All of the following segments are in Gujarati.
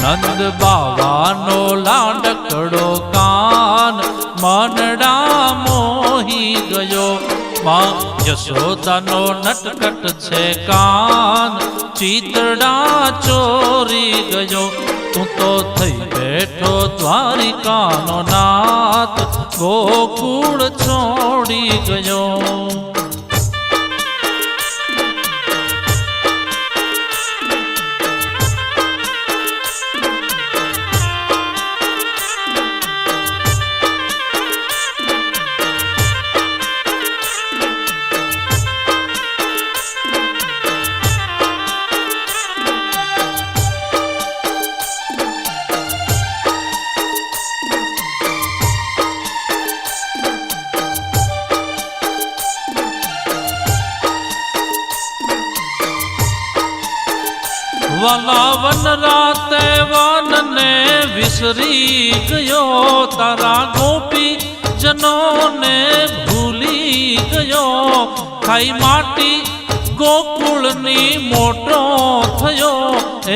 નંદ બાવાનો લાડકડો કાન મનડા મોહી ગયો. માં યશોદાનો નટકટ છે કાન ચિતડા ચોરી ગયો. તું તો થઈ બેઠો દ્વારિકાનો નાથ ગોકુળ છોડી ગયો. વન રાતે વનને વિસરી ગયો. તારા ગોપી જનોને ભૂલી ગયો. ખાઈ માટી ગોકુળની મોટો થયો.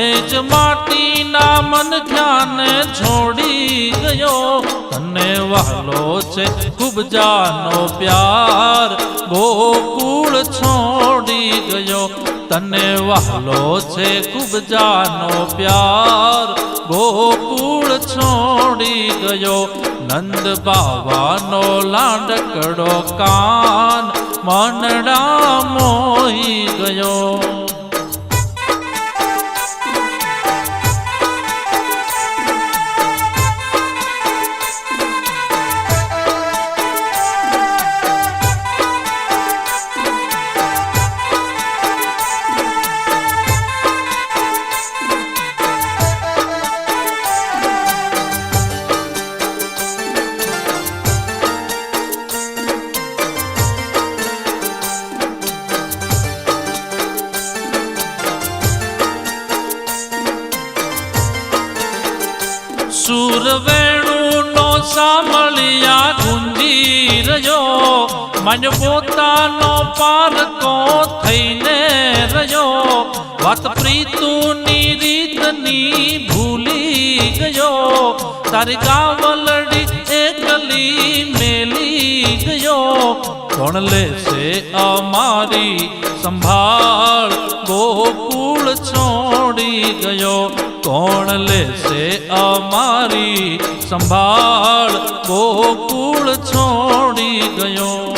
એ જ માટીના મન ધ્યાને છોડી ગયો. તને વહાલો છે ખૂબ જાનો પ્યાર ગોકુળ છોડી ગયો. તને વહાલો છે ખૂબ જાનો પ્યાર ગોકુળ છોડી ગયો. નંદ બાવાનો લાડકડો કાન મનડા મોહી ગયો. સુર વેણુનો સાંભળ્યા ગુંજી રહ્યો. મન પોતાનો પારકો થઈને રહ્યો. વાત પ્રીતુની રીતની ભૂલી ગયો. તારી ગાવલડી એકલી મેલી ગયો. કોણ લેશે અમારી સંભાળ ગોકુળ છોડી ગયો. કોણ લેશે અમારી સંભાળ ગોકુળ છોડી ગયો.